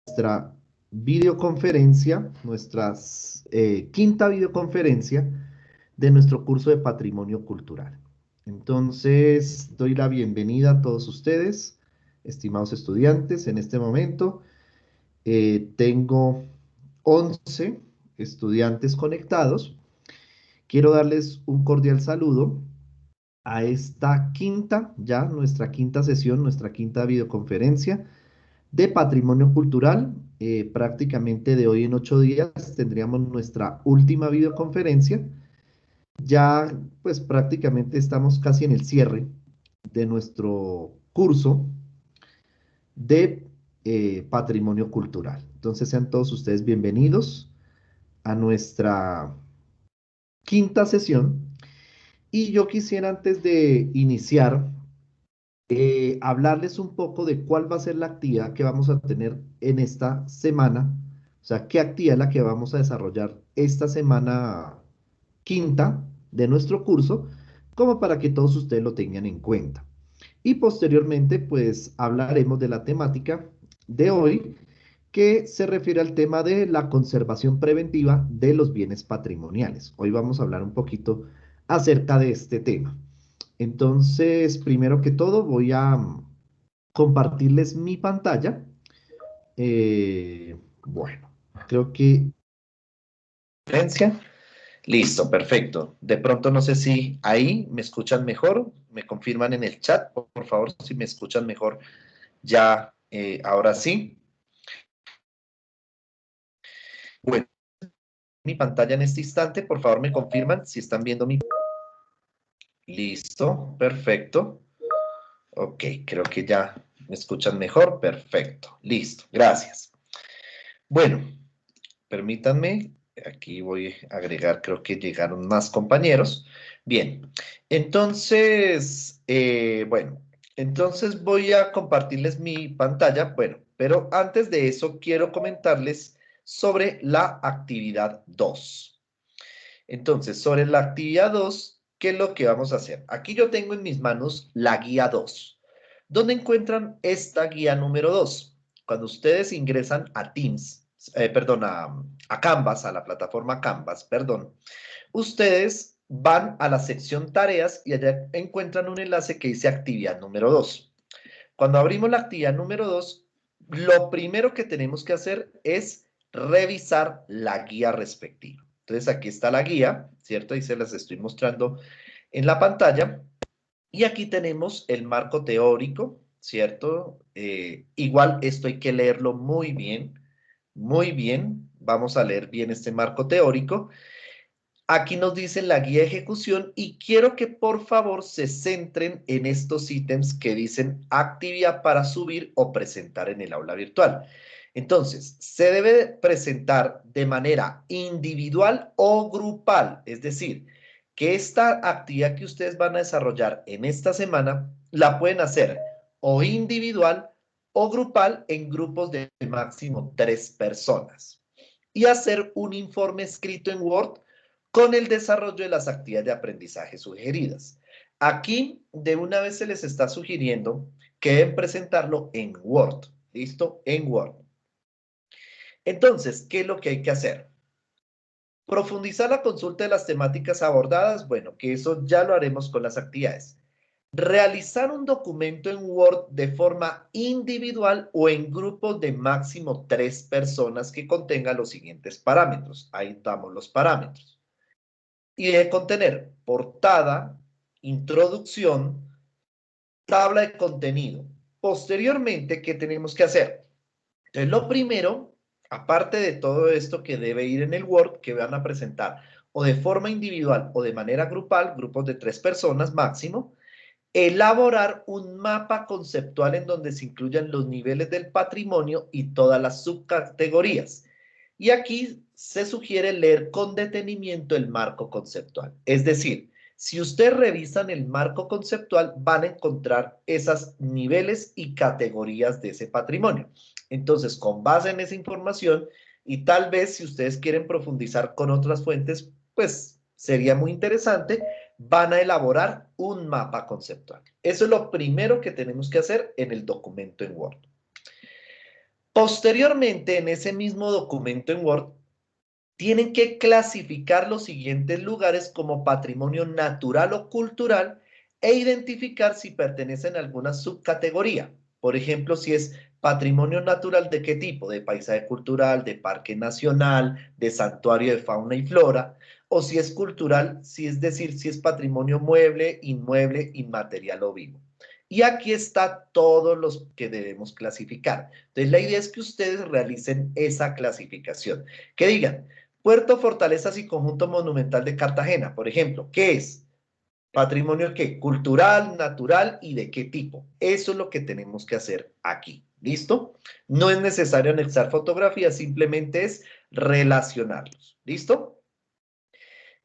nuestra videoconferencia, quinta videoconferencia de nuestro curso de Patrimonio Cultural. Entonces, doy la bienvenida a todos ustedes, estimados estudiantes. En este momento tengo 11 estudiantes conectados. Quiero darles un cordial saludo a esta nuestra quinta sesión, nuestra quinta videoconferencia de Patrimonio Cultural. Prácticamente de hoy en 8 días tendríamos nuestra última videoconferencia. Ya pues prácticamente estamos casi en el cierre de nuestro curso de Patrimonio Cultural. Entonces sean todos ustedes bienvenidos a nuestra quinta sesión. Y yo quisiera, antes de iniciar, hablarles un poco de cuál va a ser la actividad que vamos a tener en esta semana. O sea, qué actividad es la que vamos a desarrollar esta semana quinta de nuestro curso, como para que todos ustedes lo tengan en cuenta. Y posteriormente, pues hablaremos de la temática de hoy, que se refiere al tema de la conservación preventiva de los bienes patrimoniales. Hoy vamos a hablar un poquito acerca de este tema. Entonces, primero que todo, voy a compartirles mi pantalla. Bueno, creo que... Listo, perfecto. De pronto no sé si ahí me escuchan mejor, me confirman en el chat, por favor, si me escuchan mejor ya, ahora sí. Bueno, mi pantalla en este instante, por favor me confirman si están viendo mi... Listo, perfecto. Ok, creo que ya me escuchan mejor, perfecto. Listo, gracias. Bueno, permítanme, aquí voy a agregar, creo que llegaron más compañeros. Bien, entonces, entonces voy a compartirles mi pantalla. Bueno, pero antes de eso quiero comentarles sobre la actividad 2. Entonces, sobre la actividad 2, ¿qué es lo que vamos a hacer? Aquí yo tengo en mis manos la guía 2. ¿Dónde encuentran esta guía número 2? Cuando ustedes ingresan a Teams, perdón, a Canvas, a la plataforma Canvas, perdón, ustedes van a la sección tareas y allá encuentran un enlace que dice actividad número 2. Cuando abrimos la actividad número 2, lo primero que tenemos que hacer es revisar la guía respectiva. Entonces aquí está la guía, ¿cierto? Ahí se las estoy mostrando en la pantalla. Y aquí tenemos el marco teórico, ¿cierto? Igual esto hay que leerlo muy bien, muy bien. Vamos a leer bien este marco teórico. Aquí nos dice la guía de ejecución y quiero que por favor se centren en estos ítems que dicen actividad para subir o presentar en el aula virtual. Entonces, se debe presentar de manera individual o grupal, es decir, que esta actividad que ustedes van a desarrollar en esta semana la pueden hacer o individual o grupal en grupos de máximo 3 personas y hacer un informe escrito en Word con el desarrollo de las actividades de aprendizaje sugeridas. Aquí de una vez se les está sugiriendo que deben presentarlo en Word. ¿Listo? En Word. Entonces, ¿qué es lo que hay que hacer? Profundizar la consulta de las temáticas abordadas, bueno, que eso ya lo haremos con las actividades. Realizar un documento en Word de forma individual o en grupos de máximo 3 personas que contenga los siguientes parámetros. Ahí damos los parámetros. Y debe contener portada, introducción, tabla de contenido. Posteriormente, ¿qué tenemos que hacer? Entonces, lo primero, aparte de todo esto que debe ir en el Word, que van a presentar o de forma individual o de manera grupal, grupos de 3 personas máximo, elaborar un mapa conceptual en donde se incluyan los niveles del patrimonio y todas las subcategorías. Y aquí se sugiere leer con detenimiento el marco conceptual. Es decir, si ustedes revisan el marco conceptual, van a encontrar esos niveles y categorías de ese patrimonio. Entonces, con base en esa información, y tal vez si ustedes quieren profundizar con otras fuentes, pues sería muy interesante, van a elaborar un mapa conceptual. Eso es lo primero que tenemos que hacer en el documento en Word. Posteriormente, en ese mismo documento en Word, tienen que clasificar los siguientes lugares como patrimonio natural o cultural e identificar si pertenecen a alguna subcategoría. Por ejemplo, si es patrimonio natural, ¿de qué tipo? De paisaje cultural, de parque nacional, de santuario de fauna y flora, o si es cultural, si es decir, si es patrimonio mueble, inmueble, inmaterial o vivo. Y aquí está todos los que debemos clasificar. Entonces, la idea es que ustedes realicen esa clasificación. Que digan, Puerto Fortalezas y Conjunto Monumental de Cartagena, por ejemplo, ¿qué es? Patrimonio ¿qué? Cultural, natural y de qué tipo. Eso es lo que tenemos que hacer aquí. ¿Listo? No es necesario anexar fotografías, simplemente es relacionarlos. ¿Listo?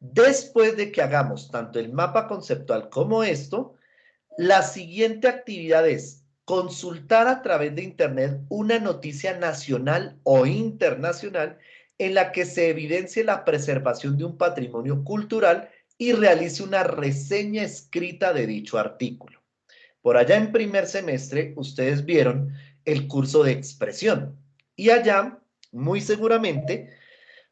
Después de que hagamos tanto el mapa conceptual como esto, la siguiente actividad es consultar a través de Internet una noticia nacional o internacional en la que se evidencie la preservación de un patrimonio cultural y realice una reseña escrita de dicho artículo. Por allá en primer semestre, ustedes vieron el curso de expresión y allá, muy seguramente,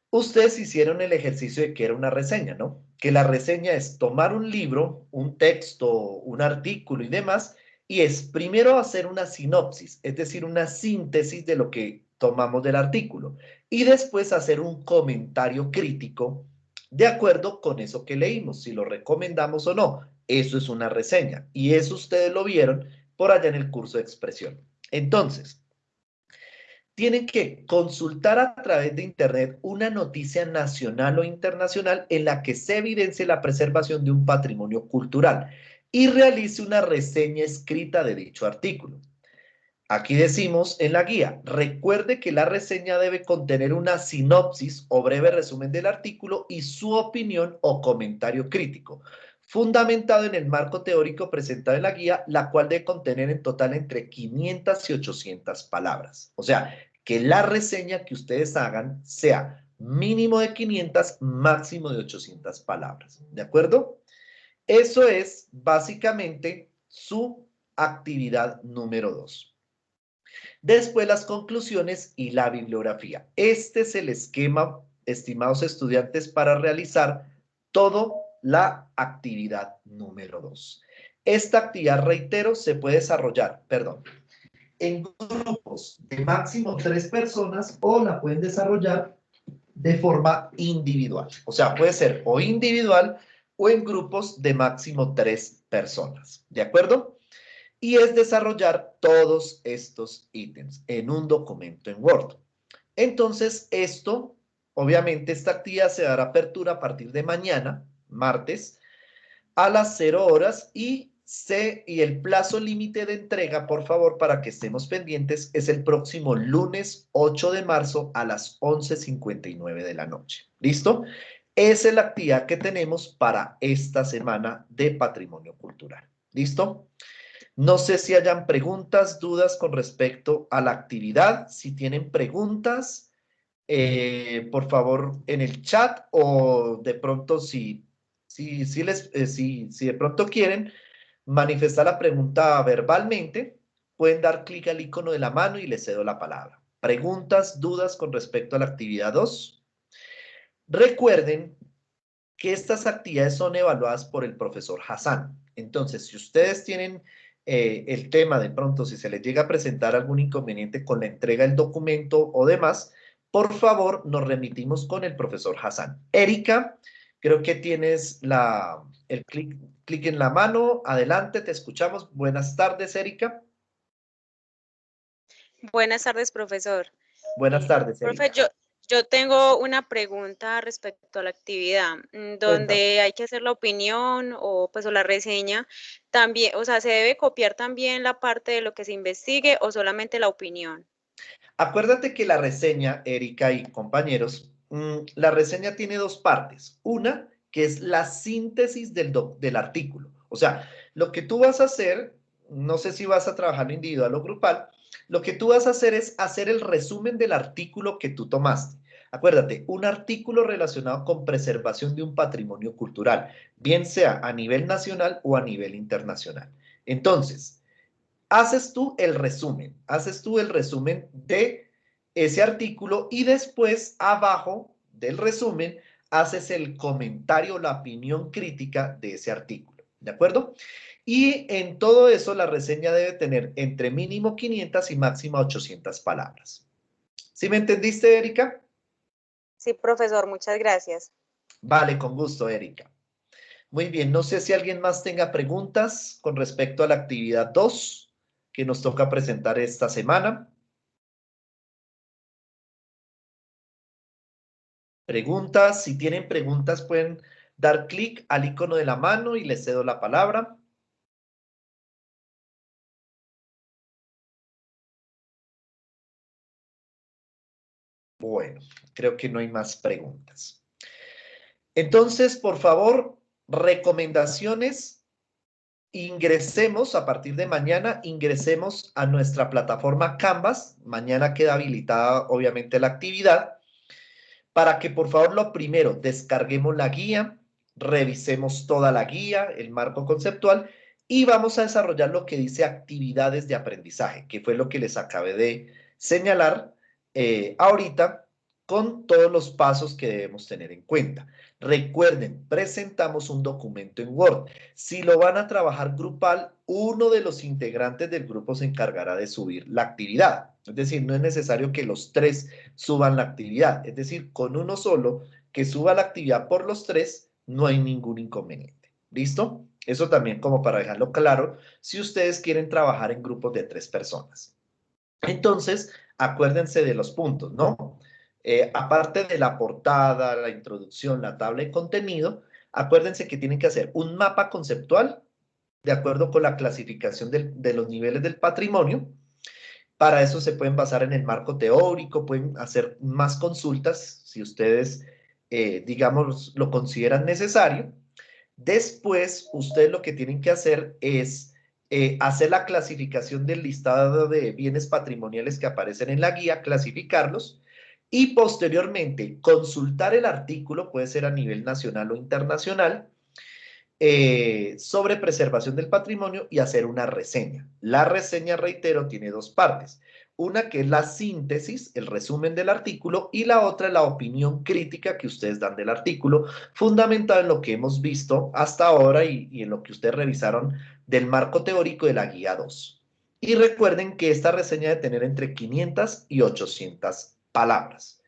ustedes hicieron el ejercicio de que era una reseña, ¿no? Que la reseña es tomar un libro, un texto, un artículo y demás, y es primero hacer una sinopsis, es decir, una síntesis de lo que tomamos del artículo, y después hacer un comentario crítico de acuerdo con eso que leímos, si lo recomendamos o no. Eso es una reseña, y eso ustedes lo vieron por allá en el curso de expresión. Entonces, tienen que consultar a través de Internet una noticia nacional o internacional en la que se evidencie la preservación de un patrimonio cultural y realice una reseña escrita de dicho artículo. Aquí decimos en la guía, recuerde que la reseña debe contener una sinopsis o breve resumen del artículo y su opinión o comentario crítico, fundamentado en el marco teórico presentado en la guía, la cual debe contener en total entre 500 y 800 palabras. O sea, que la reseña que ustedes hagan sea mínimo de 500, máximo de 800 palabras. ¿De acuerdo? Eso es básicamente su actividad número 2. Después las conclusiones y la bibliografía. Este es el esquema, estimados estudiantes, para realizar toda la actividad número 2. Esta actividad, reitero, se puede desarrollar, en grupos de máximo 3 personas o la pueden desarrollar de forma individual. O sea, puede ser o individual o en grupos de máximo 3 personas. ¿De acuerdo? Y es desarrollar todos estos ítems en un documento en Word. Entonces, obviamente, esta actividad se dará apertura a partir de mañana, martes, a las 0 horas y el plazo límite de entrega, por favor, para que estemos pendientes, es el próximo lunes 8 de marzo a las 11:59 de la noche. ¿Listo? Esa es la actividad que tenemos para esta semana de patrimonio cultural. ¿Listo? No sé si hayan preguntas, dudas con respecto a la actividad. Si tienen preguntas, por favor, en el chat o de pronto si de pronto quieren manifestar la pregunta verbalmente, pueden dar clic al icono de la mano y les cedo la palabra. Preguntas, dudas con respecto a la actividad 2. Recuerden que estas actividades son evaluadas por el profesor Hassan. Entonces, si ustedes tienen el tema de pronto, si se les llega a presentar algún inconveniente con la entrega del documento o demás, por favor, nos remitimos con el profesor Hassan. Erika, creo que tienes el clic en la mano. Adelante, te escuchamos. Buenas tardes, Erika. Buenas tardes, profesor. Buenas tardes, Profe, Erika. yo tengo una pregunta respecto a la actividad, Cuéntame. donde hay que hacer la opinión o la reseña. También, o sea, ¿se debe copiar también la parte de lo que se investigue o solamente la opinión? Acuérdate que la reseña, Erika y compañeros, la reseña tiene dos partes. Una, que es la síntesis del artículo. O sea, lo que tú vas a hacer, no sé si vas a trabajar individual o grupal, lo que tú vas a hacer es hacer el resumen del artículo que tú tomaste. Acuérdate, un artículo relacionado con preservación de un patrimonio cultural, bien sea a nivel nacional o a nivel internacional. Entonces, haces tú el resumen de ese artículo y después abajo del resumen haces el comentario, la opinión crítica de ese artículo, ¿de acuerdo? Y en todo eso la reseña debe tener entre mínimo 500 y máximo 800 palabras. ¿Sí me entendiste, Erika? Sí, profesor, muchas gracias. Vale, con gusto, Erika. Muy bien, no sé si alguien más tenga preguntas con respecto a la actividad 2 que nos toca presentar esta semana. Preguntas, si tienen preguntas pueden dar clic al icono de la mano y les cedo la palabra. Bueno, creo que no hay más preguntas. Entonces, por favor, recomendaciones. Ingresemos a partir de mañana, ingresemos a nuestra plataforma Canvas. Mañana queda habilitada, obviamente, la actividad. Para que, por favor, lo primero, descarguemos la guía, revisemos toda la guía, el marco conceptual, y vamos a desarrollar lo que dice actividades de aprendizaje, que fue lo que les acabé de señalar ahorita con todos los pasos que debemos tener en cuenta. Recuerden, presentamos un documento en Word. Si lo van a trabajar grupal, uno de los integrantes del grupo se encargará de subir la actividad. Es decir, no es necesario que los tres suban la actividad. Es decir, con uno solo que suba la actividad por los tres, no hay ningún inconveniente. ¿Listo? Eso también como para dejarlo claro, si ustedes quieren trabajar en grupos de 3 personas. Entonces, acuérdense de los puntos, ¿no? Aparte de la portada, la introducción, la tabla de contenido, acuérdense que tienen que hacer un mapa conceptual de acuerdo con la clasificación de los niveles del patrimonio. Para eso se pueden basar en el marco teórico, pueden hacer más consultas si ustedes, digamos, lo consideran necesario. Después, ustedes lo que tienen que hacer es hacer la clasificación del listado de bienes patrimoniales que aparecen en la guía, clasificarlos y posteriormente consultar el artículo, puede ser a nivel nacional o internacional, sobre preservación del patrimonio y hacer una reseña. La reseña, reitero, tiene dos partes. Una que es la síntesis, el resumen del artículo, y la otra es la opinión crítica que ustedes dan del artículo, fundamental en lo que hemos visto hasta ahora y en lo que ustedes revisaron del marco teórico de la guía 2. Y recuerden que esta reseña debe tener entre 500 y 800 palabras.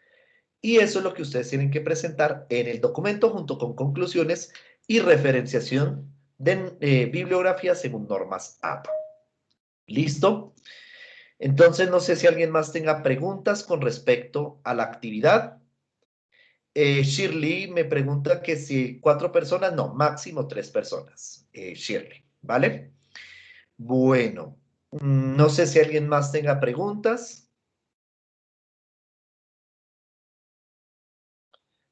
Y eso es lo que ustedes tienen que presentar en el documento junto con conclusiones y referenciación de bibliografía según normas APA. ¿Listo? Entonces, no sé si alguien más tenga preguntas con respecto a la actividad. Shirley me pregunta que si 4 personas, no, máximo 3 personas, Shirley, ¿vale? Bueno, no sé si alguien más tenga preguntas.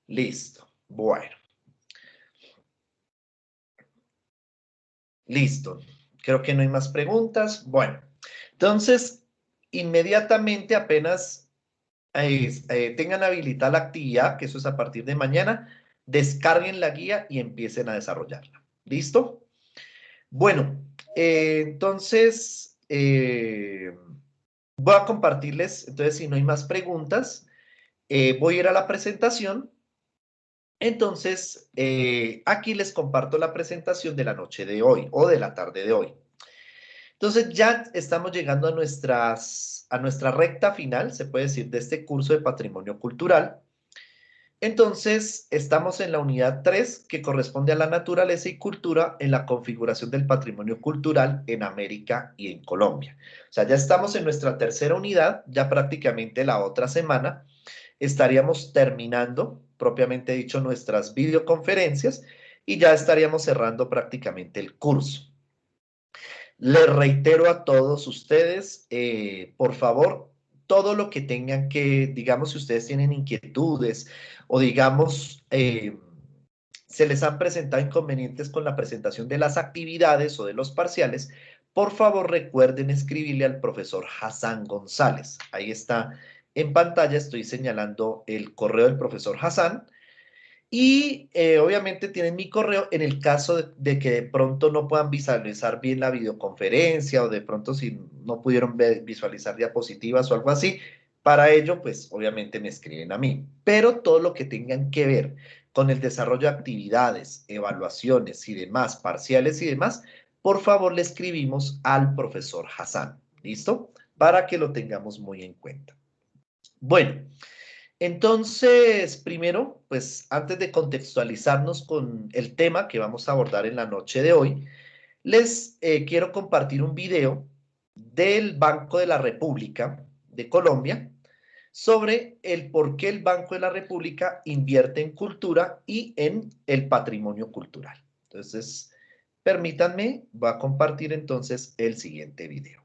Listo, bueno, listo. Creo que no hay más preguntas. Bueno, entonces, inmediatamente apenas tengan habilitada la actividad, que eso es a partir de mañana, descarguen la guía y empiecen a desarrollarla. ¿Listo? Bueno, entonces, voy a compartirles, entonces si no hay más preguntas, voy a ir a la presentación. Entonces, aquí les comparto la presentación de la noche de hoy o de la tarde de hoy. Entonces ya estamos llegando a nuestra recta final, se puede decir, de este curso de patrimonio cultural. Entonces, estamos en la unidad 3 que corresponde a la naturaleza y cultura en la configuración del patrimonio cultural en América y en Colombia. O sea, ya estamos en nuestra tercera unidad, ya prácticamente la otra semana estaríamos terminando, propiamente dicho, nuestras videoconferencias y ya estaríamos cerrando prácticamente el curso. Les reitero a todos ustedes, por favor, todo lo que tengan que, digamos, si ustedes tienen inquietudes o digamos, se les han presentado inconvenientes con la presentación de las actividades o de los parciales, por favor recuerden escribirle al profesor Hassan González. Ahí está en pantalla, estoy señalando el correo del profesor Hassan. Y obviamente tienen mi correo en el caso de que de pronto no puedan visualizar bien la videoconferencia o de pronto si no pudieron visualizar diapositivas o algo así, Para ello, pues obviamente me escriben a mí, pero todo lo que tengan que ver con el desarrollo de actividades, evaluaciones y demás, parciales y demás, por favor le escribimos al profesor Hassan, ¿listo? Para que lo tengamos muy en cuenta. Bueno, entonces, primero, pues antes de contextualizarnos con el tema que vamos a abordar en la noche de hoy, les quiero compartir un video del Banco de la República de Colombia sobre el por qué el Banco de la República invierte en cultura y en el patrimonio cultural. Entonces, permítanme, voy a compartir entonces el siguiente video.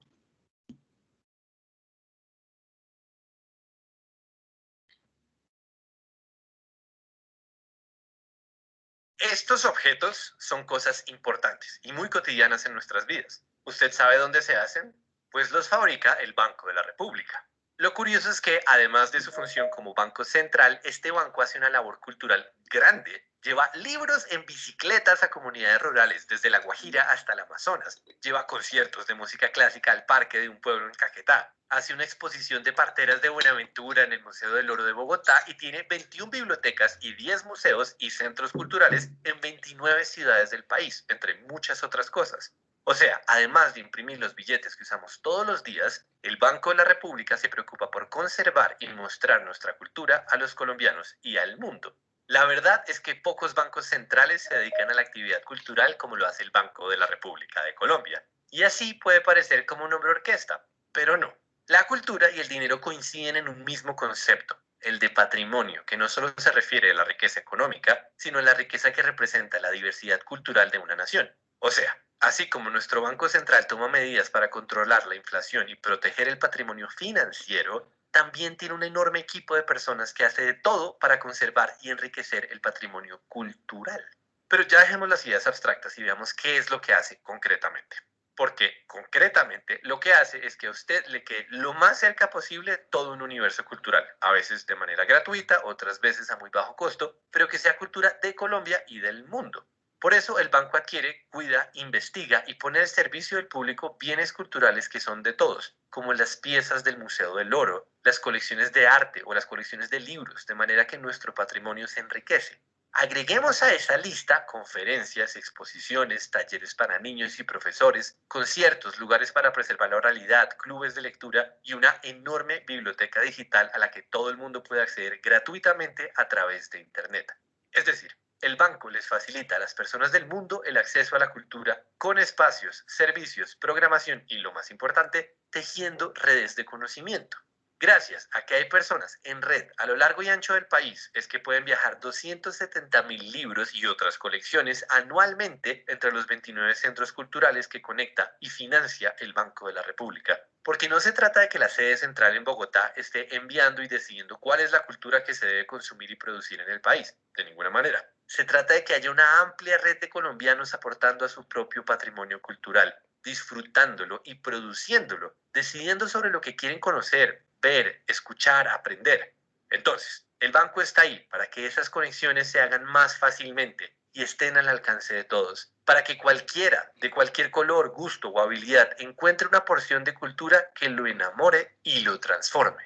Estos objetos son cosas importantes y muy cotidianas en nuestras vidas. ¿Usted sabe dónde se hacen? Pues los fabrica el Banco de la República. Lo curioso es que, además de su función como banco central, este banco hace una labor cultural grande. Lleva libros en bicicletas a comunidades rurales, desde La Guajira hasta el Amazonas. Lleva conciertos de música clásica al parque de un pueblo en Caquetá. Hace una exposición de parteras de Buenaventura en el Museo del Oro de Bogotá y tiene 21 bibliotecas y 10 museos y centros culturales en 29 ciudades del país, entre muchas otras cosas. O sea, además de imprimir los billetes que usamos todos los días, el Banco de la República se preocupa por conservar y mostrar nuestra cultura a los colombianos y al mundo. La verdad es que pocos bancos centrales se dedican a la actividad cultural como lo hace el Banco de la República de Colombia. Y así puede parecer como un nombre orquesta, pero no. La cultura y el dinero coinciden en un mismo concepto, el de patrimonio, que no solo se refiere a la riqueza económica, sino a la riqueza que representa la diversidad cultural de una nación. O sea, así como nuestro Banco Central toma medidas para controlar la inflación y proteger el patrimonio financiero, también tiene un enorme equipo de personas que hace de todo para conservar y enriquecer el patrimonio cultural. Pero ya dejemos las ideas abstractas y veamos qué es lo que hace concretamente. Porque concretamente lo que hace es que a usted le quede lo más cerca posible todo un universo cultural, a veces de manera gratuita, otras veces a muy bajo costo, pero que sea cultura de Colombia y del mundo. Por eso el banco adquiere, cuida, investiga y pone al servicio del público bienes culturales que son de todos, como las piezas del Museo del Oro, las colecciones de arte o las colecciones de libros, de manera que nuestro patrimonio se enriquece. Agreguemos a esa lista conferencias, exposiciones, talleres para niños y profesores, conciertos, lugares para preservar la oralidad, clubes de lectura y una enorme biblioteca digital a la que todo el mundo puede acceder gratuitamente a través de Internet. Es decir, el banco les facilita a las personas del mundo el acceso a la cultura con espacios, servicios, programación y, lo más importante, tejiendo redes de conocimiento. Gracias a que hay personas en red a lo largo y ancho del país, es que pueden viajar 270.000 libros y otras colecciones anualmente entre los 29 centros culturales que conecta y financia el Banco de la República. Porque no se trata de que la sede central en Bogotá esté enviando y decidiendo cuál es la cultura que se debe consumir y producir en el país, de ninguna manera. Se trata de que haya una amplia red de colombianos aportando a su propio patrimonio cultural, disfrutándolo y produciéndolo, decidiendo sobre lo que quieren conocer, ver, escuchar, aprender. Entonces, el banco está ahí para que esas conexiones se hagan más fácilmente y estén al alcance de todos, para que cualquiera, de cualquier color, gusto o habilidad, encuentre una porción de cultura que lo enamore y lo transforme.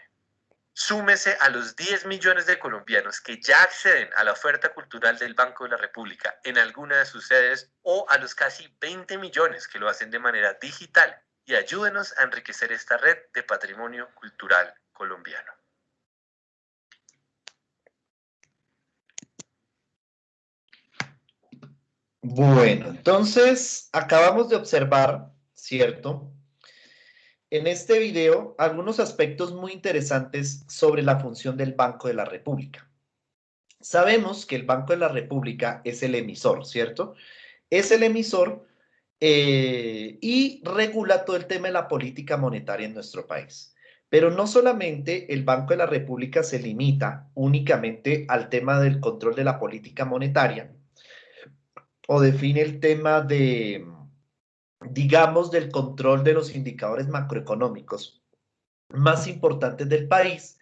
Súmese a los 10 millones de colombianos que ya acceden a la oferta cultural del Banco de la República en alguna de sus sedes o a los casi 20 millones que lo hacen de manera digital y ayúdenos a enriquecer esta red de patrimonio cultural colombiano. Bueno, entonces acabamos de observar, ¿cierto? En este video, algunos aspectos muy interesantes sobre la función del Banco de la República. Sabemos que el Banco de la República es el emisor, ¿cierto? Es el emisor y regula todo el tema de la política monetaria en nuestro país. Pero no solamente el Banco de la República se limita únicamente al tema del control de la política monetaria o define el tema de, digamos, del control de los indicadores macroeconómicos más importantes del país,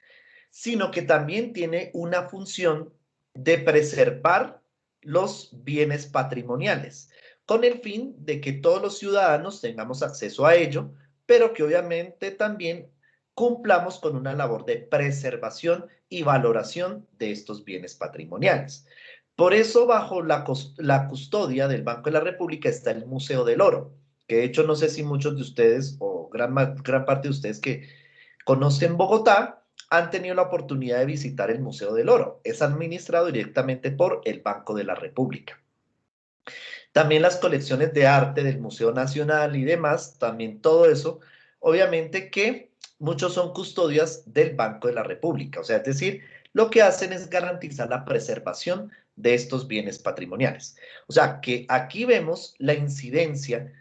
sino que también tiene una función de preservar los bienes patrimoniales, con el fin de que todos los ciudadanos tengamos acceso a ello, pero que obviamente también cumplamos con una labor de preservación y valoración de estos bienes patrimoniales. Por eso, bajo la custodia del Banco de la República está el Museo del Oro, que de hecho no sé si muchos de ustedes o gran parte de ustedes que conocen Bogotá han tenido la oportunidad de visitar el Museo del Oro. Es administrado directamente por el Banco de la República. También las colecciones de arte del Museo Nacional y demás, también todo eso, obviamente que muchos son custodias del Banco de la República. O sea, es decir, lo que hacen es garantizar la preservación de estos bienes patrimoniales. O sea, que aquí vemos la incidencia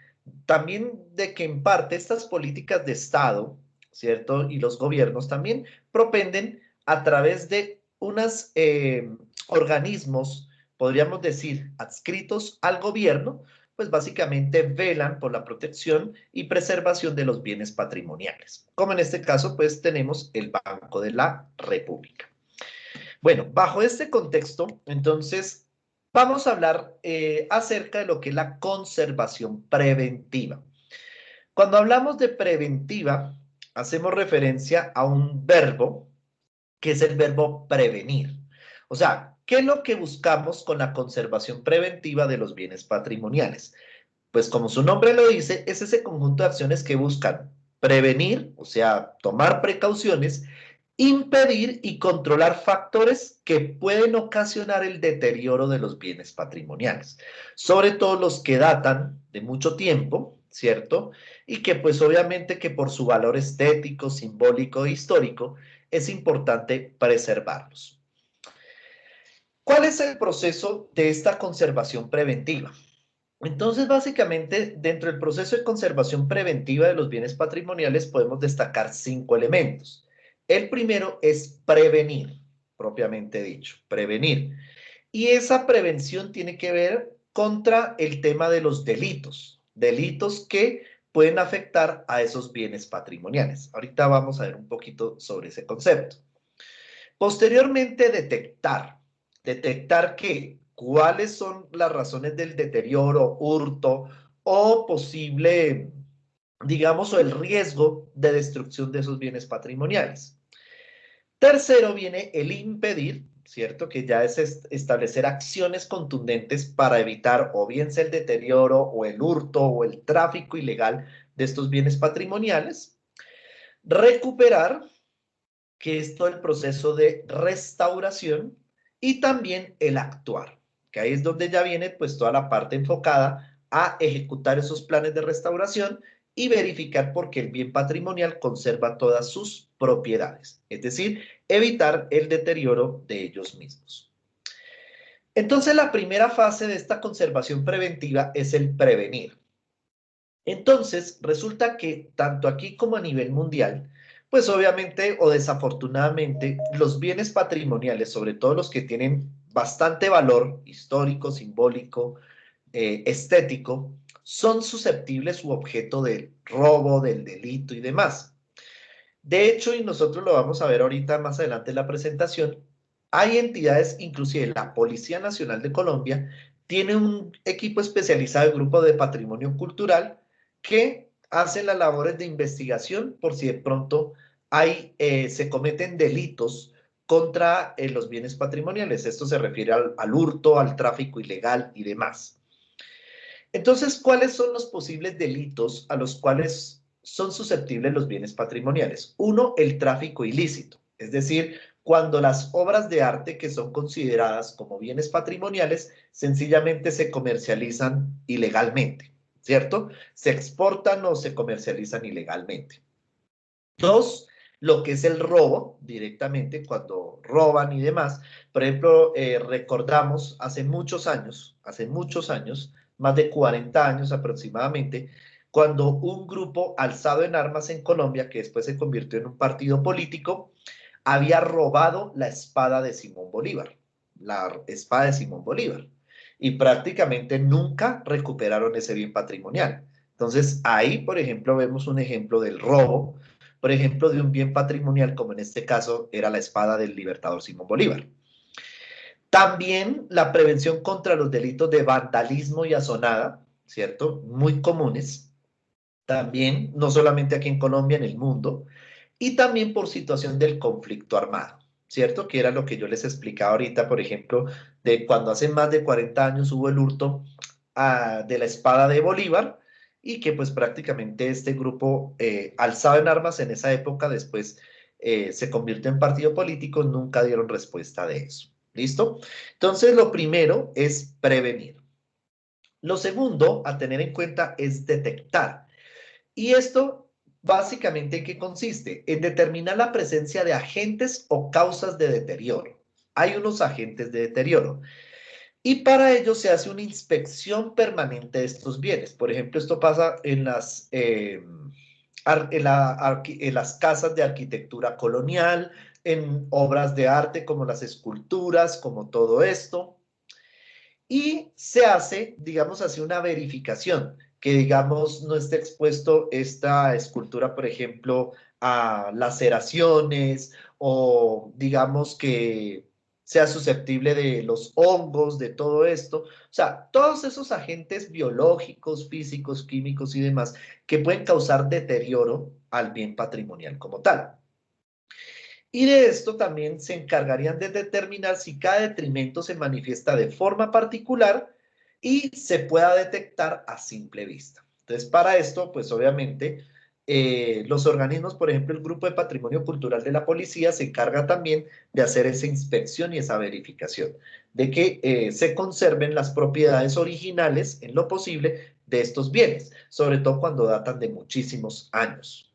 también de que en parte estas políticas de Estado, ¿cierto? Y los gobiernos también propenden a través de unos organismos, podríamos decir, adscritos al gobierno, pues básicamente velan por la protección y preservación de los bienes patrimoniales. Como en este caso, pues tenemos el Banco de la República. Bueno, bajo este contexto, entonces, vamos a hablar acerca de lo que es la conservación preventiva. Cuando hablamos de preventiva, hacemos referencia a un verbo que es el verbo prevenir. O sea, ¿qué es lo que buscamos con la conservación preventiva de los bienes patrimoniales? Pues como su nombre lo dice, es ese conjunto de acciones que buscan prevenir, o sea, tomar precauciones, impedir y controlar factores que pueden ocasionar el deterioro de los bienes patrimoniales, sobre todo los que datan de mucho tiempo, ¿cierto? Y que pues obviamente que por su valor estético, simbólico e histórico, es importante preservarlos. ¿Cuál es el proceso de esta conservación preventiva? Entonces, básicamente, dentro del proceso de conservación preventiva de los bienes patrimoniales podemos destacar 5 elementos. El primero es prevenir, propiamente dicho, prevenir. Y esa prevención tiene que ver contra el tema de los delitos, delitos que pueden afectar a esos bienes patrimoniales. Ahorita vamos a ver un poquito sobre ese concepto. Posteriormente, detectar que cuáles son las razones del deterioro, hurto o posible, digamos, o el riesgo de destrucción de esos bienes patrimoniales. Tercero viene el impedir, ¿cierto? Que ya es establecer acciones contundentes para evitar o bien sea el deterioro o el hurto o el tráfico ilegal de estos bienes patrimoniales. Recuperar, que es todo el proceso de restauración, y también el actuar, que ahí es donde ya viene pues toda la parte enfocada a ejecutar esos planes de restauración y verificar por qué el bien patrimonial conserva todas sus propiedades, es decir, evitar el deterioro de ellos mismos. Entonces, la primera fase de esta conservación preventiva es el prevenir. Entonces, resulta que tanto aquí como a nivel mundial, pues obviamente o desafortunadamente, los bienes patrimoniales, sobre todo los que tienen bastante valor histórico, simbólico, estético, son susceptibles u objeto del robo, del delito y demás. De hecho, y nosotros lo vamos a ver ahorita más adelante en la presentación, hay entidades, inclusive la Policía Nacional de Colombia, tiene un equipo especializado, el Grupo de Patrimonio Cultural, que hace las labores de investigación por si de pronto se cometen delitos contra los bienes patrimoniales. Esto se refiere al hurto, al tráfico ilegal y demás. Entonces, ¿cuáles son los posibles delitos a los cuales son susceptibles los bienes patrimoniales? Uno, el tráfico ilícito, es decir, cuando las obras de arte que son consideradas como bienes patrimoniales sencillamente se comercializan ilegalmente, ¿cierto? Se exportan o se comercializan ilegalmente. Dos, lo que es el robo directamente, cuando roban y demás. Por ejemplo, recordamos hace muchos años, más de 40 años aproximadamente, cuando un grupo alzado en armas en Colombia, que después se convirtió en un partido político, había robado la espada de Simón Bolívar, la espada de Simón Bolívar, y prácticamente nunca recuperaron ese bien patrimonial. Entonces, ahí, por ejemplo, vemos un ejemplo del robo, por ejemplo, de un bien patrimonial, como en este caso era la espada del libertador Simón Bolívar. También la prevención contra los delitos de vandalismo y asonada, ¿cierto? Muy comunes. También, no solamente aquí en Colombia, en el mundo. y también por situación del conflicto armado, ¿cierto? Que era lo que yo les explicaba ahorita, por ejemplo, de cuando hace más de 40 años hubo el hurto de la espada de Bolívar y que pues prácticamente este grupo alzado en armas en esa época, después se convirtió en partido político, nunca dieron respuesta de eso. ¿Listo? Entonces, lo primero es prevenir. Lo segundo a tener en cuenta es detectar. Y esto básicamente ¿en qué consiste? En determinar la presencia de agentes o causas de deterioro. Hay unos agentes de deterioro. Y para ello se hace una inspección permanente de estos bienes. Por ejemplo, esto pasa en las casas de arquitectura colonial, en obras de arte como las esculturas, como todo esto. Y se hace, digamos así, una verificación, que digamos no esté expuesto esta escultura, por ejemplo, a laceraciones o digamos que sea susceptible de los hongos, de todo esto. O sea, todos esos agentes biológicos, físicos, químicos y demás que pueden causar deterioro al bien patrimonial como tal. Y de esto también se encargarían de determinar si cada detrimento se manifiesta de forma particular y se pueda detectar a simple vista. Entonces, para esto, pues obviamente, los organismos, por ejemplo, el Grupo de Patrimonio Cultural de la Policía se encarga también de hacer esa inspección y esa verificación, de que se conserven las propiedades originales, en lo posible, de estos bienes, sobre todo cuando datan de muchísimos años.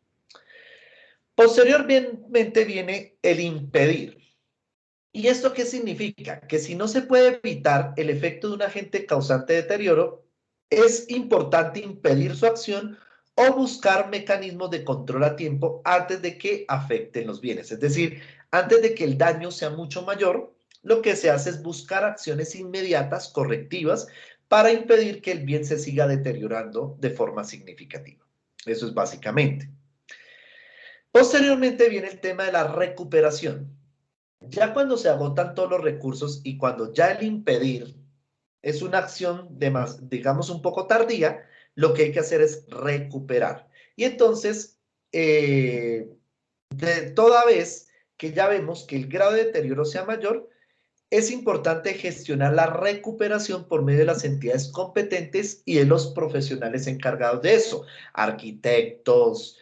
Posteriormente viene el impedir. ¿Y esto qué significa? Que si no se puede evitar el efecto de un agente causante de deterioro, es importante impedir su acción o buscar mecanismos de control a tiempo antes de que afecten los bienes. Es decir, antes de que el daño sea mucho mayor, lo que se hace es buscar acciones inmediatas, correctivas, para impedir que el bien se siga deteriorando de forma significativa. Eso es básicamente. Posteriormente viene el tema de la recuperación. Ya cuando se agotan todos los recursos y cuando ya el impedir es una acción de más, digamos, un poco tardía, lo que hay que hacer es recuperar. Y entonces, toda vez que ya vemos que el grado de deterioro sea mayor, es importante gestionar la recuperación por medio de las entidades competentes y de los profesionales encargados de eso, arquitectos,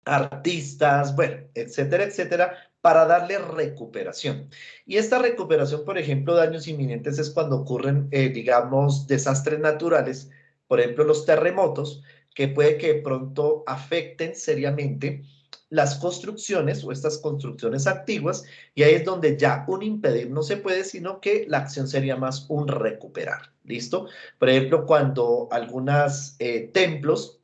artistas, bueno, etcétera, etcétera, para darle recuperación. Y esta recuperación, por ejemplo, daños inminentes es cuando ocurren, digamos, desastres naturales, por ejemplo, los terremotos, que puede que de pronto afecten seriamente las construcciones o estas construcciones antiguas, y ahí es donde ya un impedir no se puede, sino que la acción sería más un recuperar, ¿listo? Por ejemplo, cuando algunos templos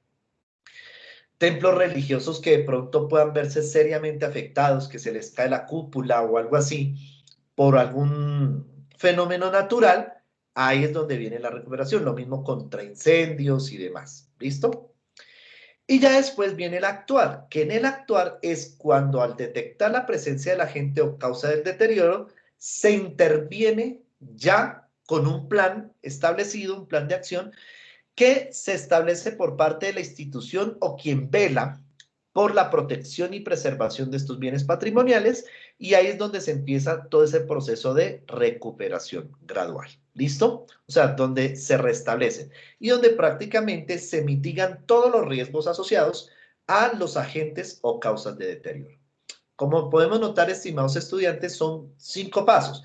religiosos que de pronto puedan verse seriamente afectados, que se les cae la cúpula o algo así, por algún fenómeno natural, ahí es donde viene la recuperación, lo mismo contra incendios y demás, ¿listo? Y ya después viene el actuar, que en el actuar es cuando al detectar la presencia del agente o causa del deterioro, se interviene ya con un plan establecido, un plan de acción, que se establece por parte de la institución o quien vela por la protección y preservación de estos bienes patrimoniales, y ahí es donde se empieza todo ese proceso de recuperación gradual. ¿Listo? O sea, donde se restablecen y donde prácticamente se mitigan todos los riesgos asociados a los agentes o causas de deterioro. Como podemos notar, estimados estudiantes, son 5 pasos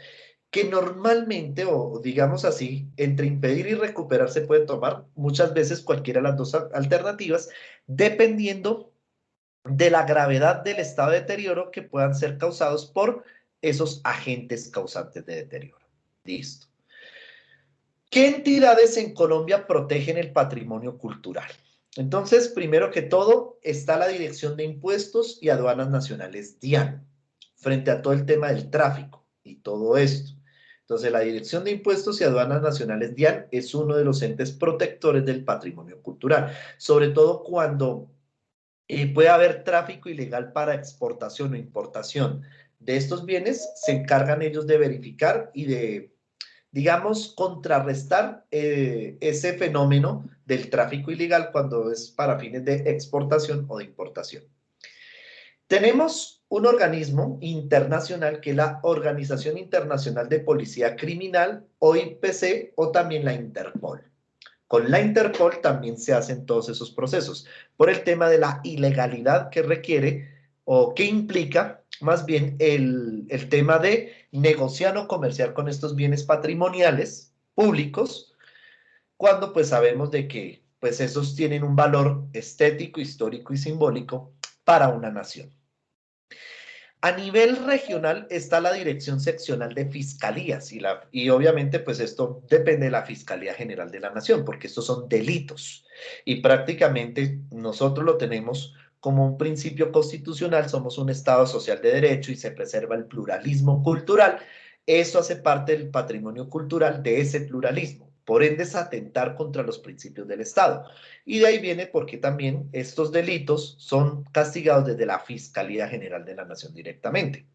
que normalmente, o digamos así, entre impedir y recuperar se puede tomar muchas veces cualquiera de las dos alternativas, dependiendo de la gravedad del estado de deterioro que puedan ser causados por esos agentes causantes de deterioro. Listo. ¿Qué entidades en Colombia protegen el patrimonio cultural? Entonces, primero que todo, está la Dirección de Impuestos y Aduanas Nacionales, DIAN, frente a todo el tema del tráfico y todo esto. Entonces, la Dirección de Impuestos y Aduanas Nacionales, DIAN, es uno de los entes protectores del patrimonio cultural, sobre todo cuando puede haber tráfico ilegal para exportación o importación de estos bienes, se encargan ellos de verificar y de, digamos, contrarrestar ese fenómeno del tráfico ilegal cuando es para fines de exportación o de importación. Tenemos un organismo internacional que es la Organización Internacional de Policía Criminal, o IPC, o también la Interpol. Con la Interpol también se hacen todos esos procesos, por el tema de la ilegalidad que requiere, o que implica, más bien, el tema de negociar o comerciar con estos bienes patrimoniales públicos, cuando pues sabemos de que pues esos tienen un valor estético, histórico y simbólico para una nación. A nivel regional está la Dirección Seccional de Fiscalías y obviamente pues esto depende de la Fiscalía General de la Nación, porque estos son delitos y prácticamente nosotros lo tenemos como un principio constitucional. Somos un Estado social de derecho y se preserva el pluralismo cultural. Eso hace parte del patrimonio cultural de ese pluralismo. Por ende, es atentar contra los principios del Estado. Y de ahí viene porque también estos delitos son castigados desde la Fiscalía General de la Nación directamente.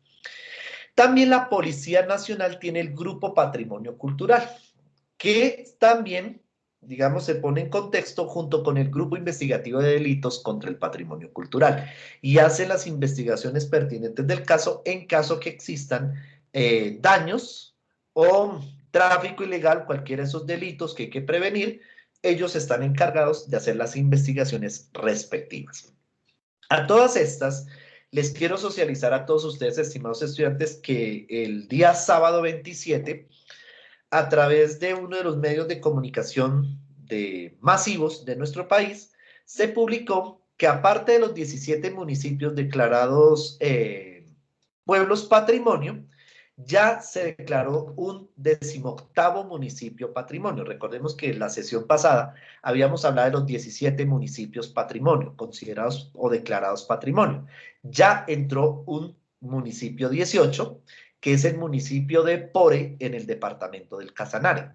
También la Policía Nacional tiene el Grupo Patrimonio Cultural, que también, digamos, se pone en contexto junto con el Grupo Investigativo de Delitos contra el Patrimonio Cultural y hace las investigaciones pertinentes del caso en caso que existan daños o tráfico ilegal, cualquiera de esos delitos que hay que prevenir. Ellos están encargados de hacer las investigaciones respectivas. A todas estas, les quiero socializar a todos ustedes, estimados estudiantes, que el día sábado 27, a través de uno de los medios de comunicación masivos de nuestro país, se publicó que aparte de los 17 municipios declarados pueblos patrimonio, ya se declaró un 18º municipio patrimonio. Recordemos que en la sesión pasada habíamos hablado de los 17 municipios patrimonio, considerados o declarados patrimonio. Ya entró un municipio 18, que es el municipio de Pore, en el departamento del Casanare.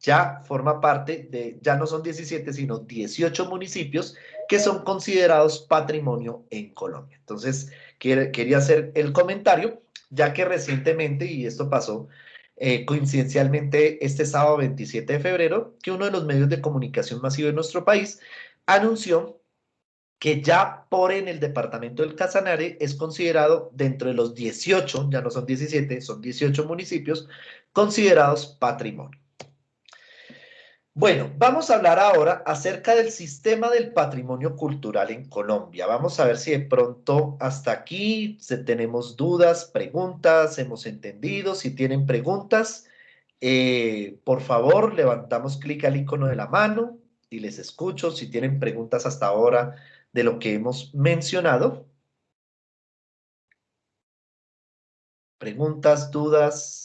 Ya forma parte de, ya no son 17, sino 18 municipios que son considerados patrimonio en Colombia. Entonces, quería hacer el comentario, ya que recientemente, y esto pasó coincidencialmente este sábado 27 de febrero, que uno de los medios de comunicación masivo de nuestro país anunció que ya Pore, en el departamento del Casanare, es considerado dentro de los 18, ya no son 17, son 18 municipios considerados patrimonio. Bueno, vamos a hablar ahora acerca del sistema del patrimonio cultural en Colombia. Vamos a ver si de pronto hasta aquí tenemos dudas, preguntas, hemos entendido. Si tienen preguntas, por favor, levantamos clic al icono de la mano y les escucho. Si tienen preguntas hasta ahora de lo que hemos mencionado. Preguntas, dudas.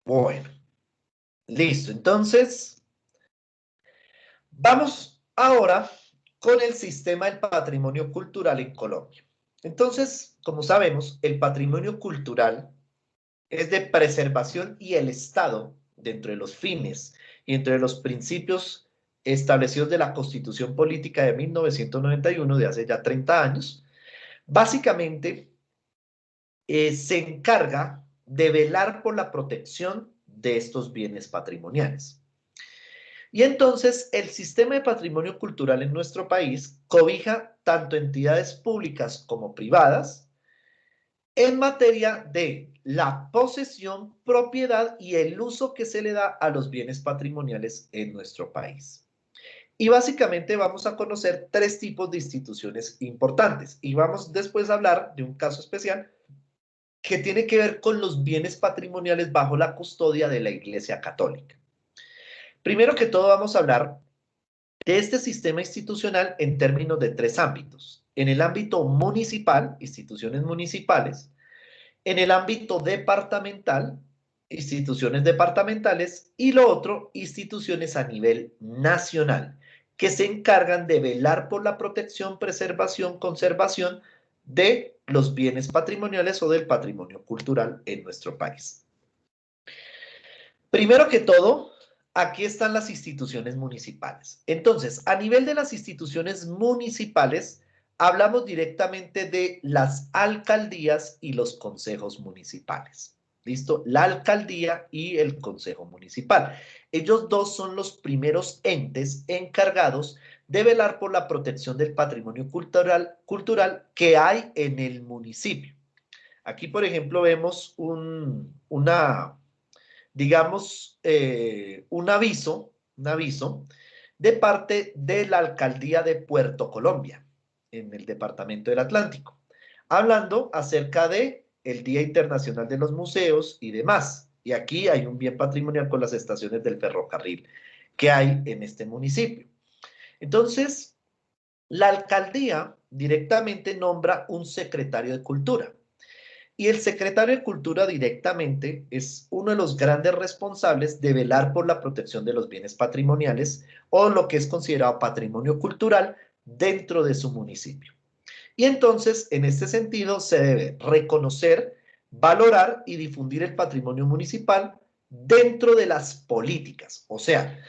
Bueno, listo. Entonces, vamos ahora con el sistema del patrimonio cultural en Colombia. Entonces, como sabemos, el patrimonio cultural es de preservación y el Estado, dentro de los fines y entre los principios establecidos de la Constitución Política de 1991, de hace ya 30 años, básicamente se encarga de velar por la protección de estos bienes patrimoniales. Y entonces el sistema de patrimonio cultural en nuestro país cobija tanto entidades públicas como privadas en materia de la posesión, propiedad y el uso que se le da a los bienes patrimoniales en nuestro país. Y básicamente vamos a conocer 3 tipos de instituciones importantes y vamos después a hablar de un caso especial que tiene que ver con los bienes patrimoniales bajo la custodia de la Iglesia Católica. Primero que todo vamos a hablar de este sistema institucional en términos de 3 ámbitos. En el ámbito municipal, instituciones municipales; en el ámbito departamental, instituciones departamentales; y lo otro, instituciones a nivel nacional, que se encargan de velar por la protección, preservación, conservación de los bienes patrimoniales o del patrimonio cultural en nuestro país. Primero que todo, aquí están las instituciones municipales. Entonces, a nivel de las instituciones municipales, hablamos directamente de las alcaldías y los consejos municipales. ¿Listo? La alcaldía y el consejo municipal. Ellos dos son los primeros entes encargados de velar por la protección del patrimonio cultural que hay en el municipio. Aquí, por ejemplo, vemos digamos, un aviso de parte de la alcaldía de Puerto Colombia, en el departamento del Atlántico, hablando acerca de el Día Internacional de los Museos y demás. Y aquí hay un bien patrimonial con las estaciones del ferrocarril que hay en este municipio. Entonces, la alcaldía directamente nombra un secretario de Cultura. Y el secretario de Cultura directamente es uno de los grandes responsables de velar por la protección de los bienes patrimoniales o lo que es considerado patrimonio cultural dentro de su municipio. Y entonces, en este sentido, se debe reconocer, valorar y difundir el patrimonio municipal dentro de las políticas. O sea,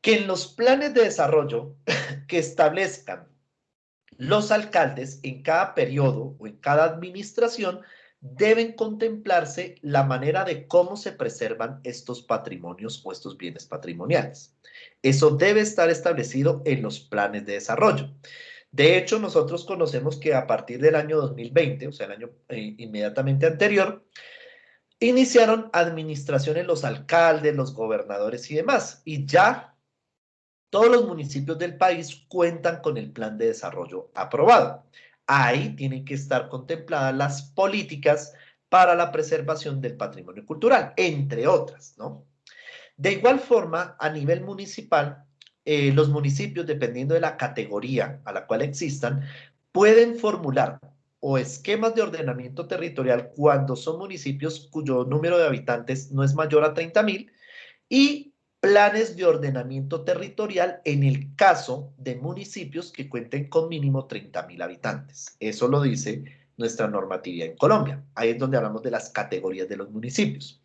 que en los planes de desarrollo que establezcan los alcaldes en cada periodo o en cada administración deben contemplarse la manera de cómo se preservan estos patrimonios o estos bienes patrimoniales. Eso debe estar establecido en los planes de desarrollo. De hecho, nosotros conocemos que a partir del año 2020, o sea, el año inmediatamente anterior, iniciaron administraciones los alcaldes, los gobernadores y demás, y ya todos los municipios del país cuentan con el plan de desarrollo aprobado. Ahí tienen que estar contempladas las políticas para la preservación del patrimonio cultural, entre otras, ¿no? De igual forma, a nivel municipal, los municipios, dependiendo de la categoría a la cual existan, pueden formular o esquemas de ordenamiento territorial cuando son municipios cuyo número de habitantes no es mayor a 30,000 y planes de ordenamiento territorial en el caso de municipios que cuenten con mínimo 30,000 habitantes. Eso lo dice nuestra normatividad en Colombia. Ahí es donde hablamos de las categorías de los municipios.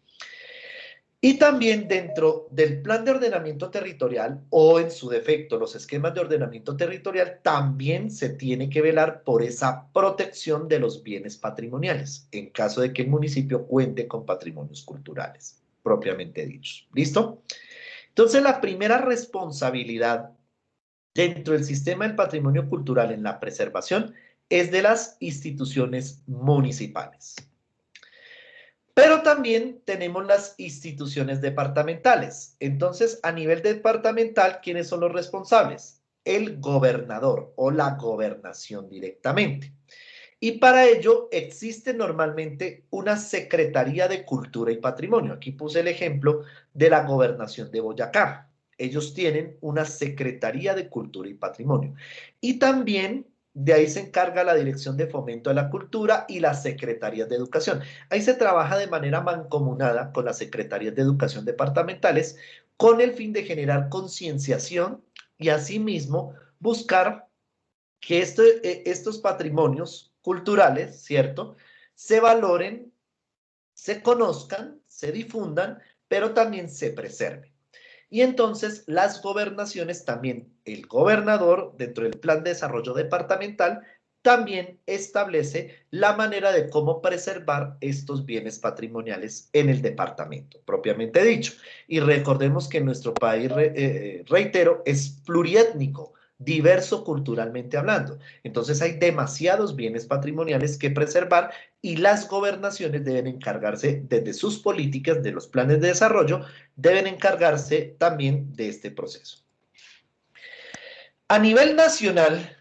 Y también dentro del plan de ordenamiento territorial o en su defecto los esquemas de ordenamiento territorial también se tiene que velar por esa protección de los bienes patrimoniales en caso de que el municipio cuente con patrimonios culturales propiamente dichos. ¿Listo? Entonces la primera responsabilidad dentro del sistema del patrimonio cultural en la preservación es de las instituciones municipales. Pero también tenemos las instituciones departamentales. Entonces, a nivel departamental, ¿quiénes son los responsables? El gobernador o la gobernación directamente. Y para ello existe normalmente una Secretaría de Cultura y Patrimonio. Aquí puse el ejemplo de la Gobernación de Boyacá. Ellos tienen una Secretaría de Cultura y Patrimonio. Y también de ahí se encarga la Dirección de Fomento de la Cultura y las Secretarías de Educación. Ahí se trabaja de manera mancomunada con las Secretarías de Educación departamentales con el fin de generar concienciación y asimismo buscar que estos patrimonios culturales, ¿cierto? Se valoren, se conozcan, se difundan, pero también se preserven. Y entonces las gobernaciones también, el gobernador dentro del plan de desarrollo departamental también establece la manera de cómo preservar estos bienes patrimoniales en el departamento, propiamente dicho. Y recordemos que nuestro país, reitero, es pluriétnico, diverso culturalmente hablando. Entonces hay demasiados bienes patrimoniales que preservar y las gobernaciones deben encargarse desde sus políticas, de los planes de desarrollo, deben encargarse también de este proceso. A nivel nacional,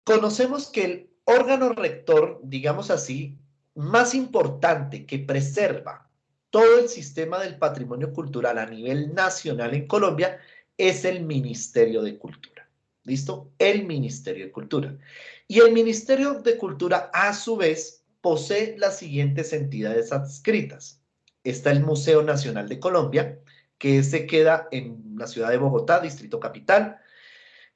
conocemos que el órgano rector, digamos así, más importante que preserva todo el sistema del patrimonio cultural a nivel nacional en Colombia es el Ministerio de Cultura. ¿Listo? El Ministerio de Cultura. Y el Ministerio de Cultura, a su vez, posee las siguientes entidades adscritas. Está el Museo Nacional de Colombia, que se queda en la ciudad de Bogotá, Distrito Capital.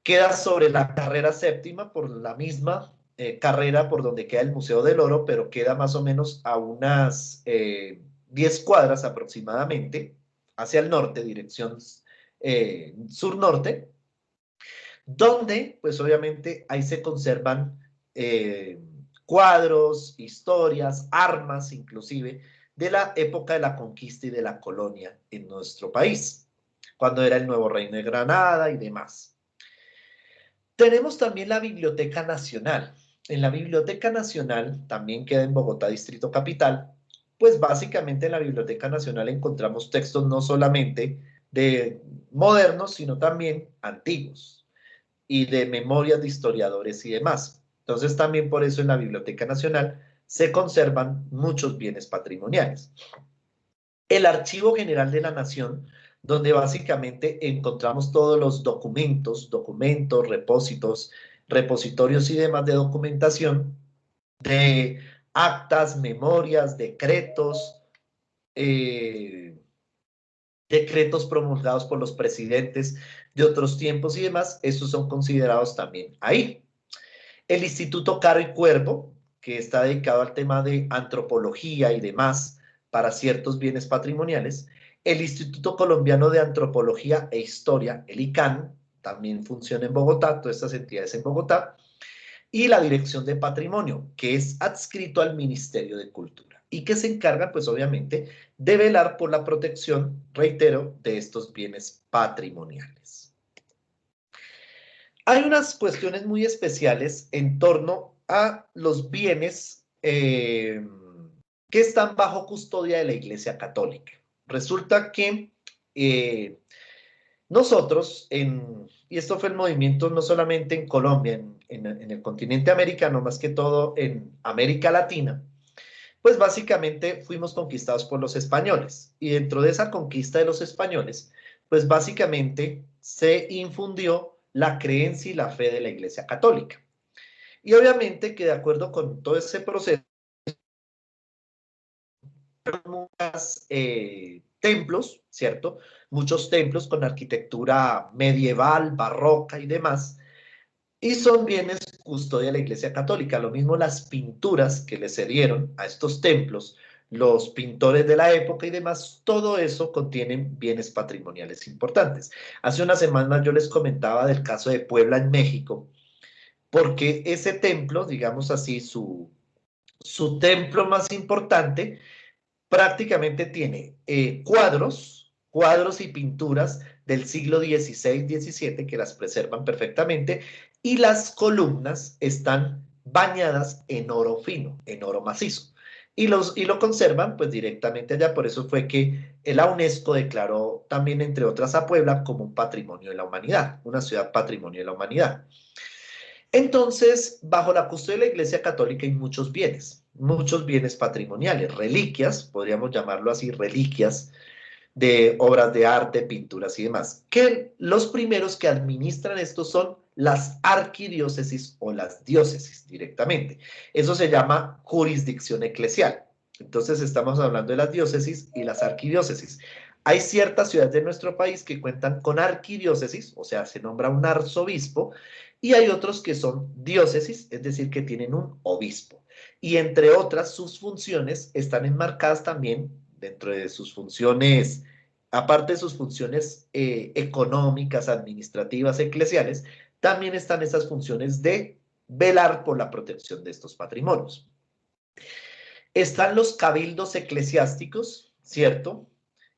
Queda sobre la carrera séptima, por la misma carrera por donde queda el Museo del Oro, pero queda más o menos a unas 10 cuadras aproximadamente, hacia el norte, dirección sur-norte, donde, pues obviamente, ahí se conservan cuadros, historias, armas, inclusive, de la época de la conquista y de la colonia en nuestro país, cuando era el Nuevo Reino de Granada y demás. Tenemos también la Biblioteca Nacional. En la Biblioteca Nacional, también queda en Bogotá, Distrito Capital, pues básicamente en la Biblioteca Nacional encontramos textos no solamente de modernos, sino también antiguos y de memorias de historiadores y demás. Entonces también por eso en la Biblioteca Nacional se conservan muchos bienes patrimoniales. El Archivo General de la Nación, donde básicamente encontramos todos los documentos, repositorios y demás de documentación, de actas, memorias, decretos, decretos promulgados por los presidentes de otros tiempos y demás, esos son considerados también ahí. El Instituto Caro y Cuervo, que está dedicado al tema de antropología y demás para ciertos bienes patrimoniales. El Instituto Colombiano de Antropología e Historia, el ICANN, también funciona en Bogotá, todas estas entidades en Bogotá. Y la Dirección de Patrimonio, que es adscrito al Ministerio de Cultura y que se encarga, pues obviamente, de velar por la protección, reitero, de estos bienes patrimoniales. Hay unas cuestiones muy especiales en torno a los bienes que están bajo custodia de la Iglesia Católica. Resulta que nosotros, y esto fue el movimiento no solamente en Colombia, en el continente americano, más que todo en América Latina, pues básicamente fuimos conquistados por los españoles. Y dentro de esa conquista de los españoles, pues básicamente se infundió la creencia y la fe de la Iglesia Católica. Y obviamente que de acuerdo con todo ese proceso, muchos templos, ¿cierto? Muchos templos con arquitectura medieval, barroca y demás, y son bienes custodia de la Iglesia Católica. Lo mismo las pinturas que le cedieron a estos templos, los pintores de la época y demás, todo eso contienen bienes patrimoniales importantes. Hace unas semanas yo les comentaba del caso de Puebla en México, porque ese templo, digamos así, su templo más importante, prácticamente tiene cuadros y pinturas del siglo XVI, XVII, que las preservan perfectamente, y las columnas están bañadas en oro fino, en oro macizo. Y lo conservan pues directamente allá, por eso fue que la UNESCO declaró también, entre otras, a Puebla como un patrimonio de la humanidad, una ciudad patrimonio de la humanidad. Entonces, bajo la custodia de la Iglesia Católica hay muchos bienes patrimoniales, reliquias, podríamos llamarlo así, reliquias de obras de arte, pinturas y demás, que los primeros que administran esto son las arquidiócesis o las diócesis directamente. Eso se llama jurisdicción eclesial. Entonces estamos hablando de las diócesis y las arquidiócesis. Hay ciertas ciudades de nuestro país que cuentan con arquidiócesis, o sea, se nombra un arzobispo, y hay otros que son diócesis, es decir, que tienen un obispo. Y entre otras, sus funciones están enmarcadas también dentro de sus funciones, aparte de sus funciones económicas, administrativas, eclesiales, también están esas funciones de velar por la protección de estos patrimonios. Están los cabildos eclesiásticos, ¿cierto?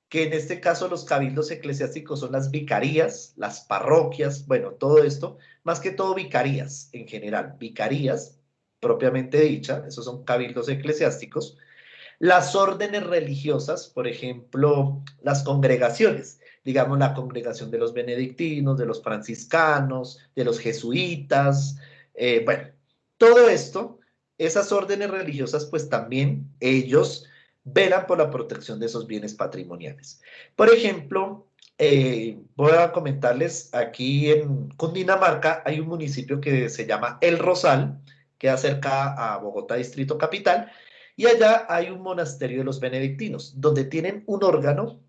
Que en este caso los cabildos eclesiásticos son las vicarías, las parroquias, bueno, todo esto, más que todo vicarías en general, vicarías propiamente dicha, esos son cabildos eclesiásticos. Las órdenes religiosas, por ejemplo, las congregaciones, digamos la congregación de los benedictinos, de los franciscanos, de los jesuitas, bueno, todo esto, esas órdenes religiosas, pues también ellos velan por la protección de esos bienes patrimoniales. Por ejemplo, voy a comentarles, aquí en Cundinamarca hay un municipio que se llama El Rosal, queda cerca a Bogotá, Distrito Capital, y allá hay un monasterio de los benedictinos, donde tienen un órgano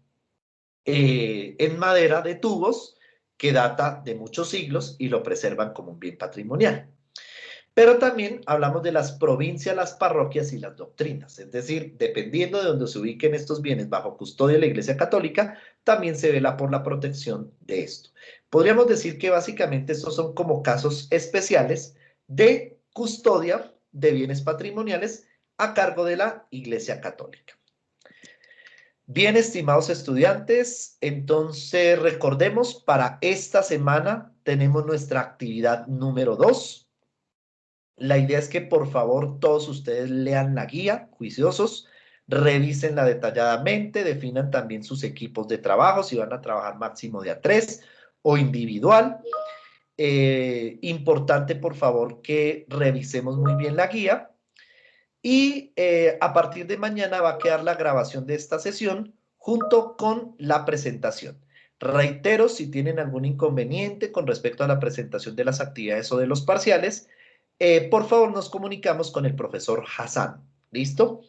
en madera de tubos que data de muchos siglos y lo preservan como un bien patrimonial. Pero también hablamos de las provincias, las parroquias y las doctrinas, es decir, dependiendo de donde se ubiquen estos bienes bajo custodia de la Iglesia Católica, también se vela por la protección de esto. Podríamos decir que básicamente estos son como casos especiales de custodia de bienes patrimoniales a cargo de la Iglesia Católica. Bien, estimados estudiantes, entonces recordemos, para esta semana tenemos nuestra actividad número 2. La idea es que por favor todos ustedes lean la guía, juiciosos, revísenla detalladamente, definan también sus equipos de trabajo, si van a trabajar máximo de a 3 o individual. Importante por favor que revisemos muy bien la guía. Y a partir de mañana va a quedar la grabación de esta sesión junto con la presentación. Reitero, si tienen algún inconveniente con respecto a la presentación de las actividades o de los parciales, por favor nos comunicamos con el profesor Hassan. ¿Listo?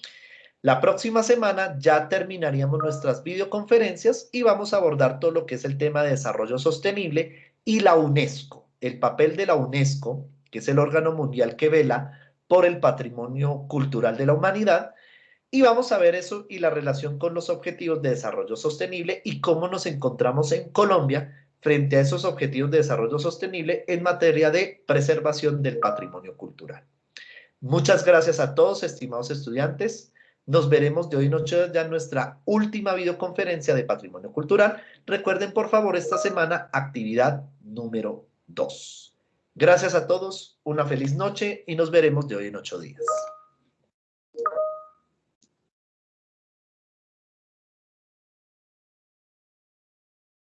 La próxima semana ya terminaríamos nuestras videoconferencias y vamos a abordar todo lo que es el tema de desarrollo sostenible y la UNESCO, el papel de la UNESCO, que es el órgano mundial que vela por el patrimonio cultural de la humanidad, y vamos a ver eso y la relación con los objetivos de desarrollo sostenible y cómo nos encontramos en Colombia frente a esos objetivos de desarrollo sostenible en materia de preservación del patrimonio cultural. Muchas gracias a todos, estimados estudiantes. Nos veremos de hoy en 8 días ya en nuestra última videoconferencia de patrimonio cultural. Recuerden, por favor, esta semana, actividad número 2. Gracias a todos, una feliz noche y nos veremos de hoy en 8 días.